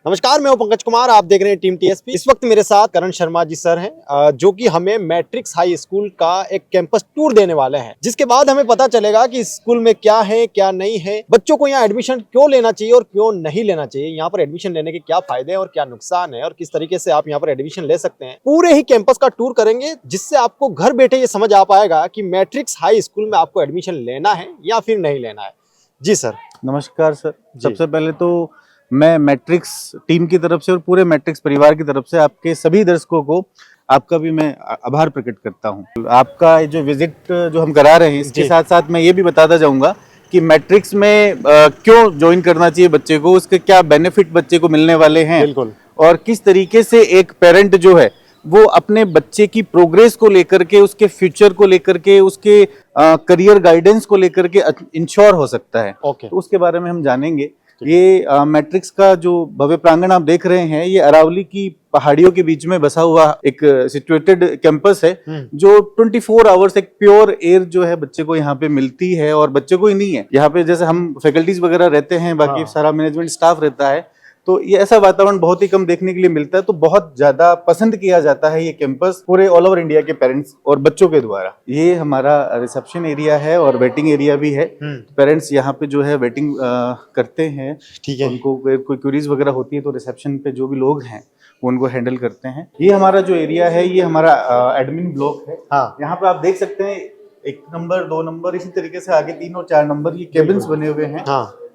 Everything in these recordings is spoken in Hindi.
नमस्कार, मैं हूं पंकज कुमार। आप देख रहे हैं टीम टीएसपी। इस वक्त मेरे साथ करण शर्मा जी सर हैं, जो कि हमें मैट्रिक्स हाई स्कूल का एक कैंपस टूर देने वाले हैं, जिसके बाद हमें पता चलेगा कि स्कूल में क्या है क्या नहीं है, बच्चों को यहाँ एडमिशन क्यों लेना चाहिए और क्यों नहीं लेना चाहिए, यहाँ पर एडमिशन लेने के क्या फायदे हैं और क्या नुकसान है और किस तरीके से आप यहाँ पर एडमिशन ले सकते हैं। पूरे ही कैंपस का टूर करेंगे, जिससे आपको घर बैठे ये समझ आ पाएगा कि मैट्रिक्स हाई स्कूल में आपको एडमिशन लेना है या फिर नहीं लेना है। जी सर। नमस्कार सर। सबसे पहले तो मैं मैट्रिक्स टीम की तरफ से और पूरे मैट्रिक्स परिवार की तरफ से आपके सभी दर्शकों को आपका भी मैं आभार प्रकट करता हूं। आपका जो विजिट जो हम करा रहे हैं, इसके साथ साथ मैं ये भी बताता जाऊंगा कि मैट्रिक्स में क्यों ज्वाइन करना चाहिए बच्चे को, उसके क्या बेनिफिट बच्चे को मिलने वाले हैं। बिल्कुल। और किस तरीके से एक पेरेंट जो है वो अपने बच्चे की प्रोग्रेस को लेकर के, उसके फ्यूचर को लेकर के, उसके करियर गाइडेंस को लेकर के इंश्योर हो सकता है। तो उसके बारे में हम जानेंगे। ये मैट्रिक्स का जो भव्य प्रांगण आप देख रहे हैं, ये अरावली की पहाड़ियों के बीच में बसा हुआ एक सिचुएटेड कैंपस है, जो 24 आवर्स एक प्योर एयर जो है बच्चे को यहाँ पे मिलती है। और बच्चे को ही नहीं है, यहाँ पे जैसे हम फैकल्टीज वगैरह रहते हैं, बाकी सारा मैनेजमेंट स्टाफ रहता है, तो ये ऐसा वातावरण बहुत ही कम देखने के लिए मिलता है। तो बहुत ज्यादा पसंद किया जाता है ये कैंपस पूरे ऑल ओवर इंडिया के पेरेंट्स और बच्चों के द्वारा। ये हमारा रिसेप्शन एरिया है और वेटिंग एरिया भी है। पेरेंट्स यहाँ पे जो है वेटिंग करते हैं। ठीक है। उनको कोई क्यूरीज वगैरह होती है तो रिसेप्शन पे जो भी लोग हैं वो उनको हैंडल करते हैं। ये हमारा जो एरिया है, ये हमारा एडमिन ब्लॉक है। यहाँ पे आप देख सकते हैं 1 नंबर 2 नंबर इसी तरीके से आगे 3 और 4 नंबर ये केबिन्स बने हुए हैं।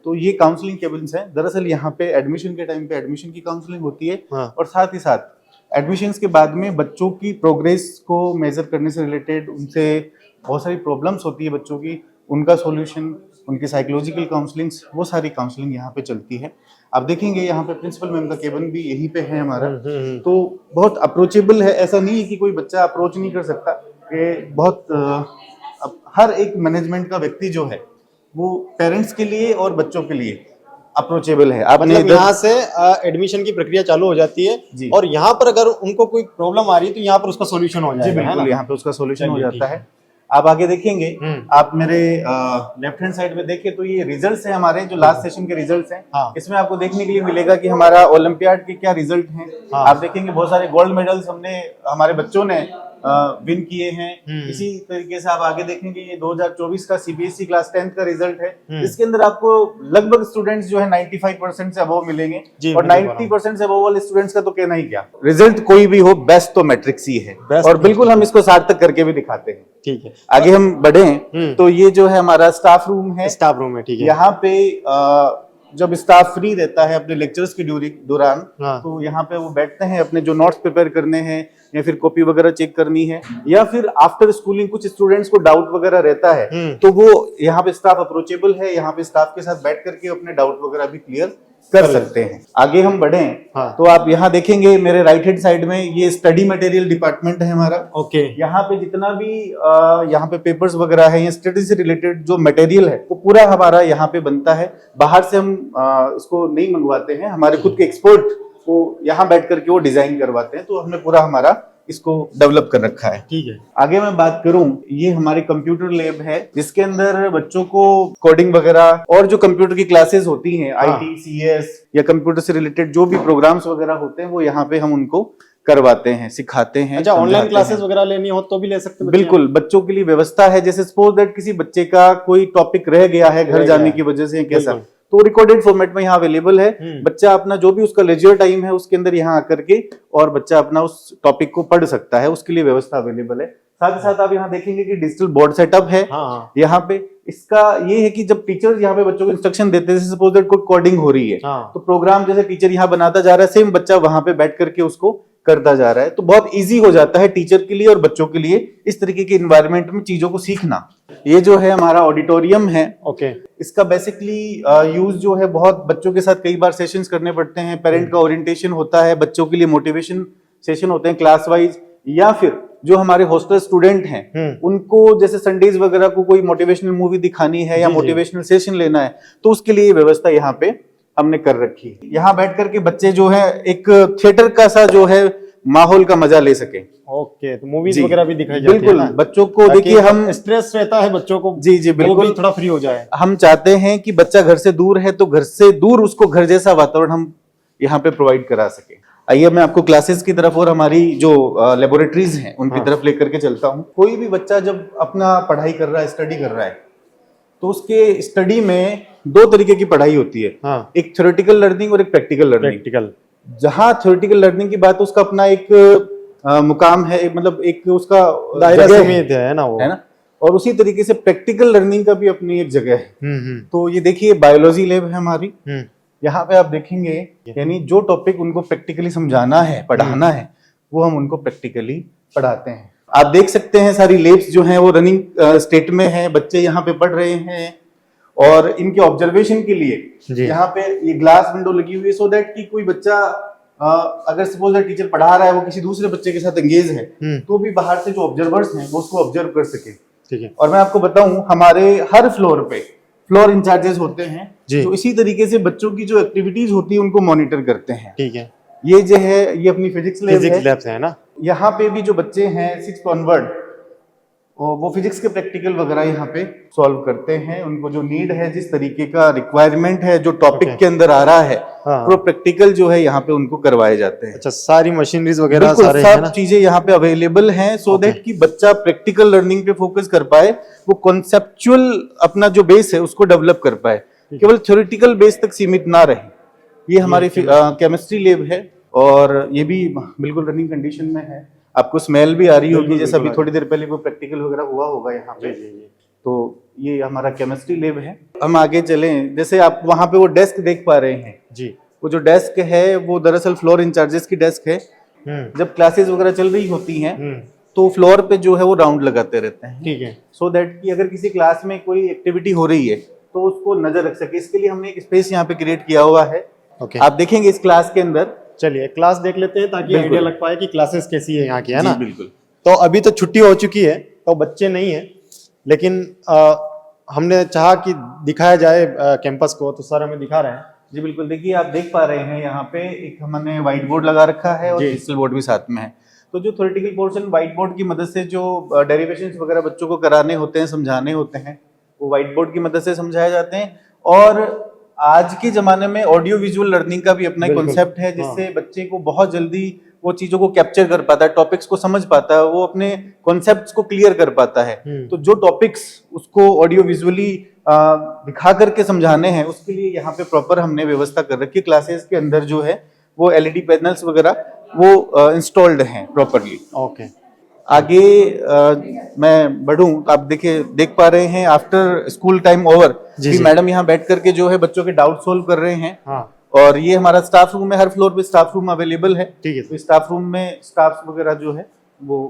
तो ये काउंसलिंग केबिन्स हैं। दरअसल यहाँ पे एडमिशन के टाइम पे एडमिशन की काउंसलिंग होती है। और साथ ही साथ एडमिशन्स के बाद में बच्चों की प्रोग्रेस को मेजर करने से रिलेटेड उनसे बहुत सारी प्रॉब्लम्स होती है बच्चों की, उनका सॉल्यूशन, उनकी साइकोलॉजिकल काउंसलिंग्स, वो सारी काउंसलिंग यहाँ पे चलती है। आप देखेंगे यहाँ पे प्रिंसिपल मैम का केबिन भी यहीं पे है हमारा। तो बहुत अप्रोचेबल है, ऐसा नहीं है कि कोई बच्चा अप्रोच नहीं कर सकता। कि बहुत हर एक मैनेजमेंट का व्यक्ति जो है वो पेरेंट्स के लिए और बच्चों के लिए अप्रोचेबल है। आप मतलब यहाँ से एडमिशन की प्रक्रिया चालू हो जाती है और यहाँ पर अगर उनको कोई प्रॉब्लम आ रही है तो यहाँ पर उसका सॉल्यूशन हो जाएगा। बिल्कुल, यहाँ पे उसका सॉल्यूशन हो जाता है। आप आगे देखेंगे, आप मेरे लेफ्ट हैंड साइड में देखें तो ये रिजल्ट्स हैं हमारे, जो लास्ट सेशन के रिजल्ट्स हैं। इसमें आपको देखने के लिए मिलेगा कि हमारा ओलंपियाड के क्या रिजल्ट हैं। आप देखेंगे बहुत सारे गोल्ड मेडल्स हमारे बच्चों ने विन किए हैं। इसी तरीके से आप आगे देखेंगे ये 2024 का सीबीएसई क्लास 10th का रिजल्ट है, जिसके अंदर आपको लगभग स्टूडेंट्स जो है 95% से अबव मिलेंगे। और 90% से अबव वाले स्टूडेंट्स का तो कहना ही क्या, रिजल्ट कोई भी हो, बेस्ट तो मैट्रिक्स ही है। और बिल्कुल हम इसको सार्थक करके भी दिखाते हैं। ठीक है। आगे हम बढ़े तो ये जो है हमारा स्टाफ रूम है। स्टाफ रूम है, ठीक है। यहाँ पे जब स्टाफ फ्री रहता है अपने लेक्चर्स के दौरान, तो यहाँ पे वो बैठते हैं, अपने जो नोट्स प्रिपेयर करने हैं या फिर कॉपी वगैरह चेक करनी है, या फिर आफ्टर स्कूलिंग कुछ स्टूडेंट्स को डाउट वगैरह रहता है, तो वो यहाँ पे स्टाफ अप्रोचेबल है। यहाँ पे स्टाफ के साथ बैठ करके अपने डाउट वगैरह भी क्लियर कर सकते हैं। आगे हम बढ़े तो आप यहाँ देखेंगे मेरे राइट हैंड साइड में ये स्टडी मटेरियल डिपार्टमेंट है हमारा। यहाँ पे जितना भी यहाँ पे पेपर्स वगैरह है या स्टडी से रिलेटेड जो मटेरियल है वो पूरा हमारा यहाँ पे बनता है। बाहर से हम इसको नहीं मंगवाते हैं, हमारे खुद के एक्सपर्ट वो यहाँ बैठ करके वो डिजाइन करवाते हैं। तो हमने पूरा हमारा इसको डेवलप कर रखा है। ठीक है। आगे मैं बात करूं, ये हमारी कंप्यूटर लैब है, जिसके अंदर बच्चों को कोडिंग वगैरह और जो कंप्यूटर की क्लासेस होती हैं, आईटी, सीएस या कंप्यूटर से रिलेटेड जो भी प्रोग्राम्स वगैरह होते हैं वो यहाँ पे हम उनको करवाते हैं, सिखाते हैं। अच्छा, ऑनलाइन क्लासेस वगैरह लेनी हो तो भी ले सकते हैं? बिल्कुल, बच्चों के लिए व्यवस्था है। जैसे सपोज दैट किसी बच्चे का कोई टॉपिक रह गया है घर जाने की वजह से, कैसा, तो रिकॉर्डेड फॉर्मेट में यहाँ अवेलेबल है। बच्चा अपना जो भी उसका लेजर टाइम है उसके अंदर यहाँ आकर के और बच्चा अपना उस टॉपिक को पढ़ सकता है, उसके लिए व्यवस्था अवेलेबल है। साथ ही साथ आप यहाँ देखेंगे कि डिजिटल बोर्ड सेटअप है यहाँ पे। इसका ये है कि जब टीचर यहाँ पे बच्चों को इंस्ट्रक्शन देते हैं, सपोज दैट कोई कोडिंग हो रही है, तो प्रोग्राम जैसे टीचर यहाँ बनाता जा रहा है, सेम बच्चा वहां पे बैठ करके उसको करता जा रहा है। तो बहुत इजी हो जाता है टीचर के लिए और बच्चों के लिए इस तरीके के इन्वायरमेंट में चीजों को सीखना। ये जो है हमारा ऑडिटोरियम है। इसका बेसिकली यूज जो है बहुत बच्चों के साथ कई बार सेशंस करने पड़ते हैं। पेरेंट का ओरिएंटेशन होता है, बच्चों के लिए मोटिवेशन सेशन होते हैं क्लास वाइज, या फिर जो हमारे हॉस्टल स्टूडेंट हैं उनको जैसे संडेज वगैरह को कोई मोटिवेशनल मूवी दिखानी है या मोटिवेशनल सेशन लेना है, तो उसके लिए व्यवस्था यहाँ पे हमने कर रखी है। यहाँ बैठ करके बच्चे जो है एक थिएटर का सा जो है माहौल का मजा ले सके। तो मूवीज वगैरह भी दिखाई जाती है। बिल्कुल, बच्चों को देखिए, हम स्ट्रेस रहता है बच्चों को, जी बिल्कुल, थोड़ा फ्री हो जाए। हम चाहते हैं कि बच्चा घर से दूर है तो घर से दूर उसको घर जैसा वातावरण हम यहाँ पे प्रोवाइड करा सके। आइए मैं आपको क्लासेस की तरफ और हमारी जो लेबोरेटरीज हैं उनकी तरफ लेकर के चलता हूँ। कोई भी बच्चा जब अपना पढ़ाई कर रहा है, स्टडी कर रहा है, तो उसके स्टडी में दो तरीके की पढ़ाई होती है। एक थ्योरेटिकल लर्निंग और एक प्रैक्टिकल लर्निंग। जहाँ थ्योरेटिकल लर्निंग की बात, उसका अपना एक मुकाम है, मतलब एक उसका दायरा सीमित है ना, वो है ना। और उसी तरीके से प्रैक्टिकल लर्निंग का भी अपनी एक जगह है। तो ये देखिए बायोलॉजी लैब है हमारी। यहाँ पे आप देखेंगे यानी जो टॉपिक उनको प्रैक्टिकली समझाना है, पढ़ाना है, वो हम उनको प्रैक्टिकली पढ़ाते हैं। आप देख सकते हैं सारी लैब्स जो हैं वो रनिंग स्टेट में है, बच्चे यहाँ पे पढ़ रहे हैं। और इनके ऑब्जर्वेशन के लिए यहाँ पे ये ग्लास विंडो लगी हुई है, सो दैट कि कोई बच्चा अगर सपोज टीचर पढ़ा रहा है, वो किसी दूसरे बच्चे के साथ एंगेज है, तो भी बाहर से जो ऑब्जर्वर्स हैं वो उसको ऑब्जर्व कर सके। ठीक है। और मैं आपको बताऊं, हमारे हर फ्लोर पे फ्लोर इंचार्जेस होते हैं जो इसी तरीके से बच्चों की जो एक्टिविटीज होती है उनको मॉनिटर करते हैं। ठीक है। ये जो है ये अपनी फिजिक्स लैब है ना। यहाँ पे भी जो बच्चे हैं 6th ऑनवर्ड, वो फिजिक्स के प्रैक्टिकल वगैरह यहाँ पे सॉल्व करते हैं। उनको जो नीड है, जिस तरीके का रिक्वायरमेंट है, जो टॉपिक के अंदर आ रहा है, वो प्रैक्टिकल जो है यहाँ पे उनको करवाए जाते हैं। अच्छा, सारी मशीनरीज वगैरह सारे सब चीजें यहाँ पे अवेलेबल हैं, सो दैट कि बच्चा प्रैक्टिकल लर्निंग पे फोकस कर पाए, वो कॉन्सेप्चुअल अपना जो बेस है उसको डेवलप कर पाए, केवल थ्योरेटिकल बेस तक सीमित ना रहे। ये हमारी केमिस्ट्री लैब है और ये भी बिल्कुल रनिंग कंडीशन में है। आपको स्मेल भी आ रही होगी, जैसे अभी थोड़ी देर पहले कोई प्रैक्टिकल वगैरह हुआ होगा यहाँ पे। तो ये हमारा केमिस्ट्री लैब है। हम आगे चलें, जैसे आप वहाँ पे वो डेस्क देख पा रहे हैं जी, वो जो डेस्क है वो दरअसल फ्लोर इंचार्जेस की डेस्क है। जब क्लासेस वगैरह चल रही होती हैं तो फ्लोर पे जो है वो राउंड लगाते रहते हैं। ठीक है। सो दैट कि अगर किसी क्लास में कोई एक्टिविटी हो रही है तो उसको नजर रख सके, इसके लिए हमने एक स्पेस यहाँ पे क्रिएट किया हुआ है। आप देखेंगे इस क्लास के अंदर, चलिए क्लास देख लेते हैं ताकि आइडिया लग पाए कि क्लासेस कैसी है यहाँ की, है ना। बिल्कुल। तो अभी तो छुट्टी हो चुकी है तो बच्चे नहीं है, लेकिन हमने चाहा कि दिखाया जाए कैंपस को, तो सर हमें दिखा रहे हैं। जी बिल्कुल, देखिए आप देख पा रहे हैं यहाँ पे एक हमने व्हाइट बोर्ड लगा रखा है और डिजिटल बोर्ड भी साथ में है। तो जो थ्योरेटिकल पोर्शन व्हाइट बोर्ड की मदद से जो डेरिवेशंस वगैरह बच्चों को कराने होते हैं, समझाने होते हैं, वो व्हाइट बोर्ड की मदद से समझाए जाते हैं। और आज के जमाने में ऑडियो विजुअल लर्निंग का भी अपना कॉन्सेप्ट है, जिससे बच्चे को बहुत जल्दी वो चीजों को कैप्चर कर पाता है, टॉपिक्स को समझ पाता है, वो अपने कॉन्सेप्ट्स को क्लियर कर पाता है। तो जो टॉपिक्स उसको ऑडियो विजुअली दिखा करके समझाने हैं, उसके लिए यहाँ पे प्रॉपर हमने व्यवस्था कर रखी। क्लासेस के अंदर जो है वो एलईडी पैनल्स वगैरह वो इंस्टॉल्ड हैं प्रॉपरली। ओके। आगे मैं बढ़ूं, आप देख पा रहे हैं आफ्टर स्कूल टाइम ओवर कि मैडम यहाँ बैठ करके जो है बच्चों के डाउट सोल्व कर रहे हैं। और ये हमारा स्टाफ रूम है, हर फ्लोर पे स्टाफ रूम अवेलेबल है। ठीक है। तो स्टाफ रूम में स्टाफ वगैरह जो है वो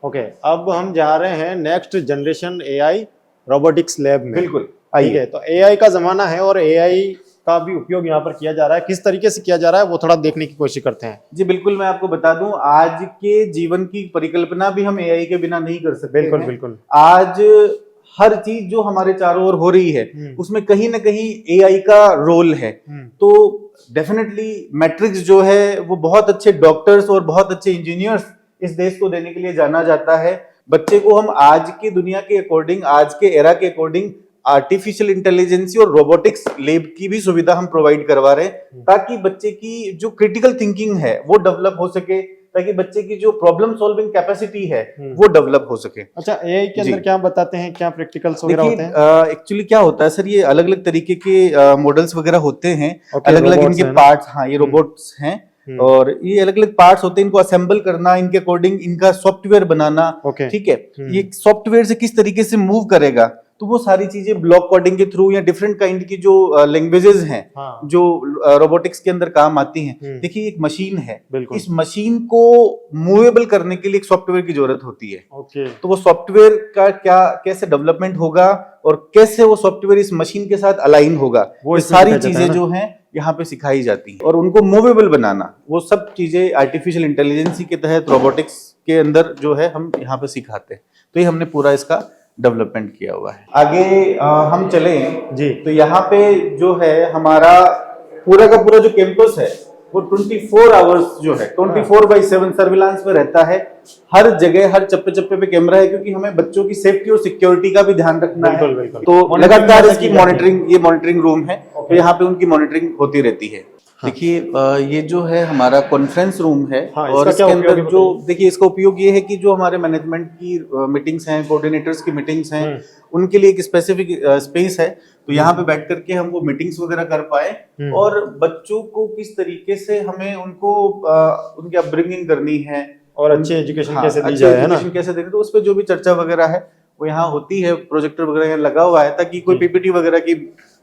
ओके। अब हम जा रहे हैं next generation AI robotics lab में। बिल्कुल, ठीक है। तो एआई का जमाना है और एआई का भी उपयोग यहाँ पर किया जा रहा है, किस तरीके से किया जा रहा है वो थोड़ा देखने की कोशिश करते हैं। जी बिल्कुल, मैं आपको बता दूं, आज के जीवन की परिकल्पना भी हम एआई के बिना नहीं कर सकते। बिल्कुल बिल्कुल। आज हर चीज जो हमारे चारों ओर हो रही है उसमें कहीं ना कहीं एआई का रोल है। तो डेफिनेटली मैट्रिक्स जो है वो बहुत अच्छे डॉक्टर्स और बहुत अच्छे इंजीनियर्स इस देश को देने के लिए जाना जाता है। बच्चे को हम आज की दुनिया के अकॉर्डिंग, आज के एरा के अकॉर्डिंग आर्टिफिशियल इंटेलिजेंस और रोबोटिक्स लैब की भी सुविधा हम प्रोवाइड करवा रहे हैं, ताकि बच्चे की जो क्रिटिकल थिंकिंग है वो डेवलप हो सके, ताकि बच्चे की जो प्रॉब्लम सॉल्विंग कैपेसिटी है वो डेवलप हो सके। अच्छा, एआई के अंदर क्या बताते हैं, क्या प्रैक्टिकल्स वगैरह होते हैं? एक्चुअली क्या होता है सर, ये अलग अलग तरीके के मॉडल्स वगैरह होते हैं, अलग अलग इनके पार्ट्स। हाँ, ये रोबोट्स हैं और ये अलग अलग पार्ट्स होते हैं, इनको असेंबल करना, इनके अकॉर्डिंग इनका सॉफ्टवेयर बनाना। ठीक है। ये सॉफ्टवेयर से किस तरीके से मूव करेगा, तो वो सारी चीजें ब्लॉक कोडिंग के थ्रू या डिफरेंट काइंड की जो लैंग्वेजेस हैं जो रोबोटिक्स के अंदर काम आती हैं। देखिए, एक मशीन है, इस मशीन को मूवेबल करने के लिए एक सॉफ्टवेयर की जरूरत होती है। तो वो सॉफ्टवेयर का कैसे डेवलपमेंट होगा और कैसे वो सॉफ्टवेयर इस मशीन के साथ अलाइन होगा, वो सारी चीजें जो हैं यहाँ पे सिखाई जाती है। और उनको मूवेबल बनाना, वो सब चीजें आर्टिफिशियल इंटेलिजेंस के तहत रोबोटिक्स के अंदर जो है हम यहाँ पे सिखाते हैं। तो ये हमने पूरा इसका डेवलपमेंट किया हुआ है। आगे हम चले जी, तो यहाँ पे जो है हमारा पूरा का पूरा जो कैंपस है वो 24 आवर्स जो है 24/7 सर्विलांस में रहता है। हर जगह, हर चप्पे चप्पे पे कैमरा है, क्योंकि हमें बच्चों की सेफ्टी और सिक्योरिटी का भी ध्यान रखना है। तो लगातार इसकी मॉनिटरिंग, ये मॉनिटरिंग रूम है, तो यहाँ पे उनकी मॉनिटरिंग होती रहती है। देखिए ये जो है हमारा कॉन्फ्रेंस रूम है। हाँ, और इसका इसके क्या उपयोग अंदर है जो बताइए? देखिए इसका उपयोग ये है कि जो हमारे मैनेजमेंट की मीटिंग्स हैं, कोऑर्डिनेटर्स की मीटिंग्स हैं, उनके लिए एक स्पेसिफिक स्पेस है। तो यहाँ पे बैठ करके हम वो मीटिंग्स वगैरह कर पाए। और बच्चों को किस तरीके से हमें उनको उनकी अपब्रिंगिंग करनी है और अच्छी एजुकेशन कैसे दी अच्छी जाए, है ना? एजुकेशन कैसे देनी, तो उस पर जो भी चर्चा वगैरह है वो यहाँ होती है। प्रोजेक्टर वगैरह यहाँ लगा हुआ है ताकि कोई पीपीटी वगैरह की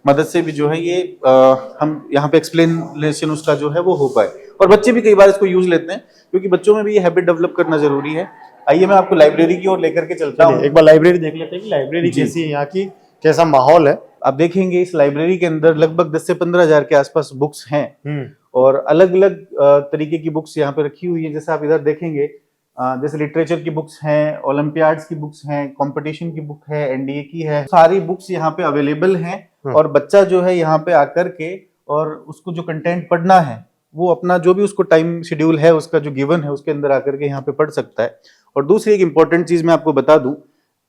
मदद से भी जो है ये हम यहाँ पे एक्सप्लेनेशन उसका जो है वो हो पाए। और बच्चे भी कई बार इसको यूज लेते हैं क्योंकि बच्चों में भी ये हैबिट डेवलप करना जरूरी है। आइए मैं आपको लाइब्रेरी की ओर लेकर के चलता हूँ। एक बार लाइब्रेरी देख लेते हैं कि लाइब्रेरी कैसी है, यहाँ की कैसा माहौल है। आप देखेंगे इस लाइब्रेरी के अंदर लगभग 10 से 15 हजार के आसपास बुक्स हैं। और अलग अलग तरीके की बुक्स यहाँ पे रखी हुई है। जैसे आप इधर देखेंगे जैसे लिटरेचर की बुक्स हैं, ओलंपियाड्स की बुक्स हैं, कंपटीशन की बुक है, एनडीए की है, सारी बुक्स यहाँ पे अवेलेबल हैं। और बच्चा जो है यहाँ पे आकर के और उसको जो कंटेंट पढ़ना है वो अपना जो भी उसको टाइम शेड्यूल है उसका जो गिवन है उसके अंदर आकर के यहाँ पे पढ़ सकता है। और दूसरी एक इंपॉर्टेंट चीज मैं आपको बता दूं,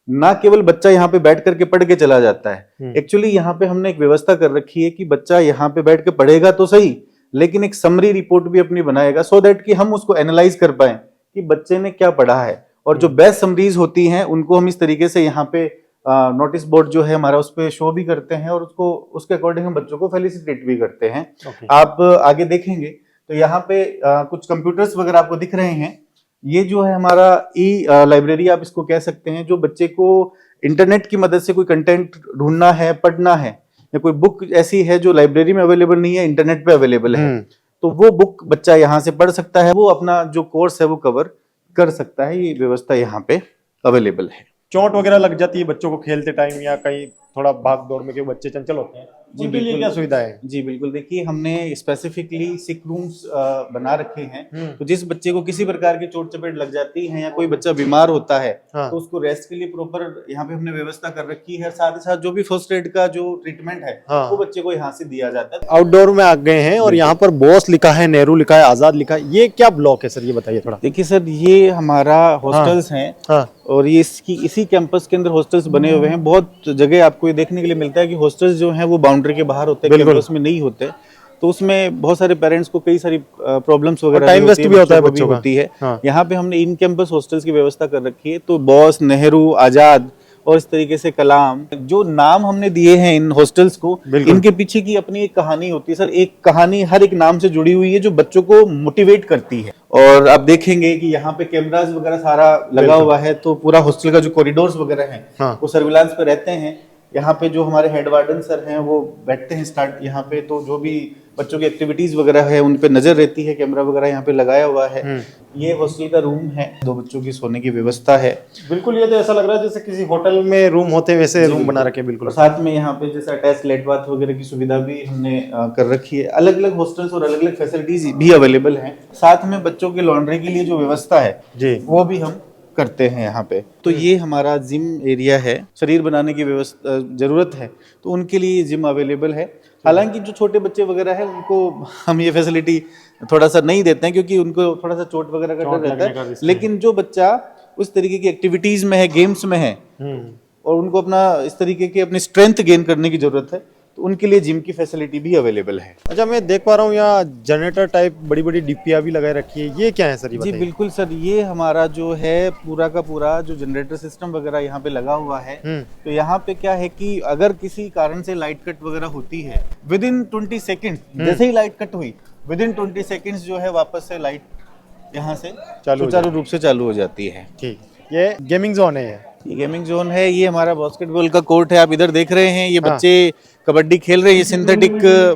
ना केवल बच्चा यहाँ पे बैठ करके पढ़ के चला जाता है। एक्चुअली यहाँ पे हमने एक व्यवस्था कर रखी है कि बच्चा यहाँ पे बैठ के पढ़ेगा तो सही, लेकिन एक समरी रिपोर्ट भी अपनी बनाएगा सो दैट कि हम उसको एनालाइज कर पाए कि बच्चे ने क्या पढ़ा है। और जो बेस्ट समरीज होती हैं उनको हम इस तरीके से यहाँ पे नोटिस बोर्ड जो है हमारा उस पर शो भी करते हैं और उसको उसके अकॉर्डिंग हम बच्चों को फेलिसिटेट भी करते हैं। आप आगे देखेंगे तो यहाँ पे कुछ कंप्यूटर्स वगैरह आपको दिख रहे हैं। ये जो है हमारा ई लाइब्रेरी आप इसको कह सकते हैं। जो बच्चे को इंटरनेट की मदद से कोई कंटेंट ढूंढना है, पढ़ना है, या कोई बुक ऐसी है जो लाइब्रेरी में अवेलेबल नहीं है, इंटरनेट पे अवेलेबल है, तो वो बुक बच्चा यहाँ से पढ़ सकता है। वो अपना जो कोर्स है वो कवर कर सकता है। ये व्यवस्था यहाँ पे अवेलेबल है। चोट वगैरह लग जाती है बच्चों को खेलते टाइम या कहीं थोड़ा भाग दौड़ में, क्योंकि बच्चे चंचल होते हैं, उनके लिए क्या सुविधा है? जी बिल्कुल, देखिए हमने स्पेसिफिकली सिक रूम्स बना रखे हैं। तो जिस बच्चे को किसी प्रकार की चोट चपेट लग जाती है या कोई बच्चा बीमार होता है तो उसको रेस्ट के लिए प्रॉपर यहाँ पे हमने व्यवस्था कर रखी है। साथ ही साथ जो भी फर्स्ट एड का जो ट्रीटमेंट है वो बच्चे को यहाँ से दिया जाता है। आउटडोर में आ गए हैं और यहाँ पर बोस लिखा है, नेहरू लिखा है, आजाद लिखा है। ये क्या ब्लॉक है सर, ये बताइए थोड़ा। देखिए सर, ये हमारा हॉस्टल्स हैं। और ये इसी कैंपस के अंदर हॉस्टल्स बने हुए हैं। बहुत जगह आपको ये देखने के लिए मिलता है कि हॉस्टल्स जो हैं वो बाउंड्री के बाहर होते हैं, कैंपस में नहीं होते। तो उसमें बहुत सारे पेरेंट्स को कई सारी प्रॉब्लम्स वगैरह टाइम वेस्ट भी होता है बच्चों का। होती है। यहाँ पे हमने इन कैंपस हॉस्टल्स की व्यवस्था कर रखी है। तो बॉस, नेहरू, आजाद और इस तरीके से कलाम, जो नाम हमने दिए हैं इन हॉस्टल्स को, इनके पीछे की अपनी एक कहानी होती है सर। एक कहानी हर एक नाम से जुड़ी हुई है जो बच्चों को मोटिवेट करती है। और आप देखेंगे कि यहाँ पे कैमरास वगैरह सारा लगा हुआ है। तो पूरा हॉस्टल का जो कॉरिडोर्स वगैरह हैं वो सर्विलांस पे रहते हैं। यहाँ पे जो हमारे हेड वार्डन सर हैं वो बैठते हैं स्टार्ट यहाँ पे। तो जो भी बच्चों की एक्टिविटीज वगैरह है उन पे नजर रहती है। कैमरा वगैरह यहाँ पे लगाया हुआ है। ये हॉस्टल का रूम है, 2 बच्चों की सोने की व्यवस्था है। बिल्कुल, ये तो ऐसा लग रहा है जैसे किसी होटल में रूम होते हैं वैसे रूम बना रखे। बिल्कुल, साथ में यहाँ पे जैसे अटैच लेट बाथ वगैरह की सुविधा भी हमने कर रखी है। अलग अलग हॉस्टल्स और अलग अलग फैसिलिटीज भी अवेलेबल हैं। साथ में बच्चों के लॉन्ड्री के लिए जो व्यवस्था है जी वो भी हम करते हैं यहाँ पे। तो ये हमारा जिम एरिया है। शरीर बनाने की व्यवस्था जरूरत है तो उनके लिए जिम अवेलेबल है। हालांकि जो छोटे बच्चे वगैरह है उनको हम ये फैसिलिटी थोड़ा सा नहीं देते हैं क्योंकि उनको थोड़ा सा चोट वगैरह का डर रहता है। लेकिन जो बच्चा उस तरीके की एक्टिविटीज में है, गेम्स में है और उनको अपना इस तरीके की अपनी स्ट्रेंथ गेन करने की जरूरत है तो उनके लिए जिम की फैसिलिटी भी अवेलेबल है। अच्छा, मैं देख पा रहा हूँ यहाँ जनरेटर टाइप बड़ी बड़ी डिपिया भी लगाए रखी है। ये क्या है सर? ये जी बिल्कुल सर, ये हमारा जो है पूरा का पूरा जो जनरेटर सिस्टम वगैरह यहाँ पे लगा हुआ है। तो यहाँ पे क्या है कि अगर किसी कारण से लाइट कट वगैरह होती है विद इन 20 सेकेंड, जैसे ही लाइट कट हुई विद इन 20 सेकेंड्स जो है वापस से लाइट यहाँ से सुचारू रूप से चालू हो जाती है। ठीक, ये गेमिंग जोन है। ये गेमिंग जोन है। ये हमारा बास्केटबॉल का कोर्ट है। आप इधर देख रहे हैं ये बच्चे कबड्डी खेल रहे हैं। ये सिंथेटिक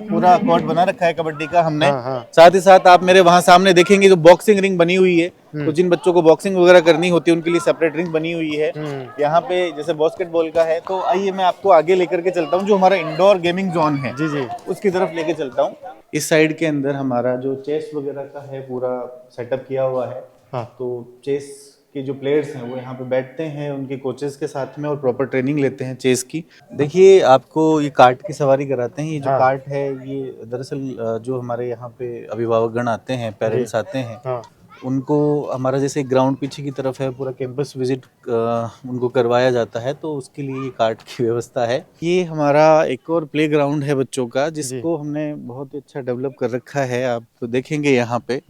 पूरा कोर्ट बना रखा है कबड्डी का हमने। साथ ही साथ आप मेरे वहां सामने देखेंगे जो बॉक्सिंग रिंग बनी हुई है। तो जिन बच्चों को बॉक्सिंग वगैरह करनी होती है उनके लिए सेपरेट रिंग बनी हुई है। यहाँ पे जैसे बास्केटबॉल का है। तो आइए मैं आपको आगे लेकर के चलता हूँ जो हमारा इंडोर गेमिंग जोन है जी जी उसकी तरफ लेके चलता हूँ। इस साइड के अंदर हमारा जो चेस वगैरह का है पूरा सेटअप किया हुआ है। तो चेस के जो प्लेयर्स हैं वो यहाँ पे बैठते हैं उनके कोचेस के साथ में और प्रॉपर ट्रेनिंग लेते हैं चेस की। देखिए आपको ये कार्ट की सवारी कराते हैं। ये जो कार्ट है ये दरअसल जो हमारे यहाँ पे अभिभावकगण आते हैं, पेरेंट्स आते हैं, उनको हमारा जैसे ग्राउंड पीछे की तरफ है, पूरा कैंपस विजिट उनको करवाया जाता है, तो उसके लिए ये कार्ट की व्यवस्था है। ये हमारा एक और प्ले ग्राउंड है बच्चों का, जिसको हमने बहुत ही अच्छा डेवलप कर रखा है। आप देखेंगे यहाँ पे,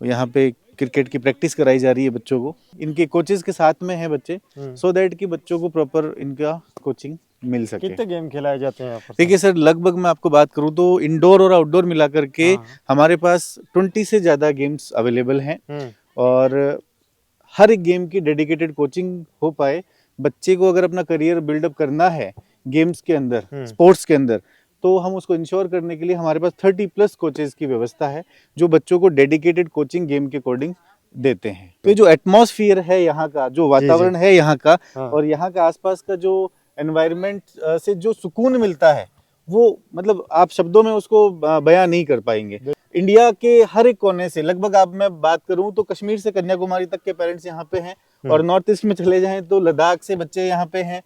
यहाँ पे क्रिकेट की प्रैक्टिस कराई जा रही है बच्चों को। इनके कोचेस के साथ में हैं बच्चे, सो दैट कि बच्चों को प्रॉपर इनका कोचिंग मिल सके। कितने गेम खिलाए जाते हैं यहाँ पर? देखिए सर, लगभग मैं आपको बात करूँ तो इंडोर और आउटडोर मिला करके हमारे पास 20 से ज़्यादा गेम्स अवेलेबल हैं, और हर एक गेम की डेडिकेटेड कोचिंग हो पाए। बच्चे को अगर अपना करियर बिल्डअप करना है गेम्स के अंदर, स्पोर्ट्स के अंदर, तो हम उसको इंश्योर करने के लिए हमारे पास 30+ कोचेज की व्यवस्था है, जो बच्चों को डेडिकेटेड कोचिंग गेम के अकॉर्डिंग देते हैं। तो ये जो एटमॉस्फियर है यहाँ का, जो वातावरण है यहाँ का, और यहाँ का आसपास का जो एनवायरनमेंट से जो सुकून मिलता है, वो मतलब आप शब्दों में उसको बयां नहीं कर पाएंगे। इंडिया के हर एक कोने से, लगभग आप मैं बात करूं तो कश्मीर से कन्याकुमारी तक के पेरेंट्स यहाँ पे हैं, और नॉर्थ ईस्ट में चले जाएं तो लद्दाख से बच्चे यहाँ पे हैं,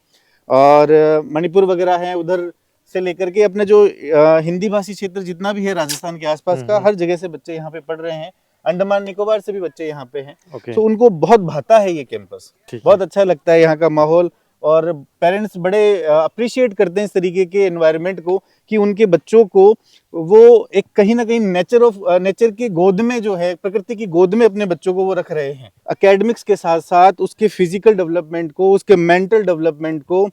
और मणिपुर वगैरह हैं, उधर से लेकर के अपने जो हिंदी भाषी क्षेत्र जितना भी है राजस्थान के आसपास का, हर जगह से बच्चे यहाँ पे पढ़ रहे हैं। अंडमान निकोबार से भी बच्चे यहाँ पे हैं। तो उनको बहुत भाता है ये कैंपस, बहुत अच्छा लगता है यहाँ का माहौल, और पेरेंट्स बड़े अप्रिशिएट करते हैं इस तरीके के एनवायरनमेंट को, कि उनके बच्चों को वो एक कहीं ना कहीं नेचर की गोद में, जो है प्रकृति की गोद में, अपने बच्चों को वो रख रहे हैं। एकेडमिक्स के साथ साथ उसके फिजिकल डेवलपमेंट को, उसके मेंटल डेवलपमेंट को,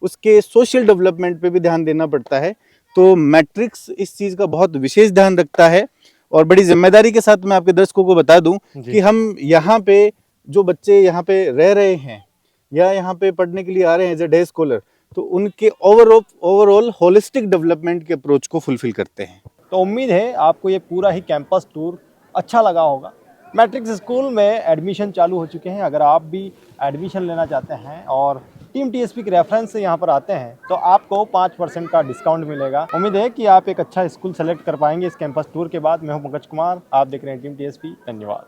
उसके सोशल डेवलपमेंट पे भी ध्यान देना पड़ता है। तो मैट्रिक्स इस चीज़ का बहुत विशेष ध्यान रखता है, और बड़ी जिम्मेदारी के साथ मैं आपके दर्शकों को बता दूं कि हम यहाँ पे जो बच्चे यहाँ पे रह रहे हैं या यहाँ पे पढ़ने के लिए आ रहे हैं एज ए डे स्कॉलर, तो उनके ओवरऑल होलिस्टिक डेवलपमेंट के अप्रोच को फुलफिल करते हैं। तो उम्मीद है आपको ये पूरा ही कैंपस टूर अच्छा लगा होगा। मैट्रिक्स स्कूल में एडमिशन चालू हो चुके हैं। अगर आप भी एडमिशन लेना चाहते हैं और टीम टीएसपी के रेफरेंस से यहाँ पर आते हैं, तो आपको 5% का डिस्काउंट मिलेगा। उम्मीद है कि आप एक अच्छा स्कूल सेलेक्ट कर पाएंगे इस कैंपस टूर के बाद। मैं हूँ पंकज कुमार, आप देख रहे हैं टीम टीएसपी। धन्यवाद।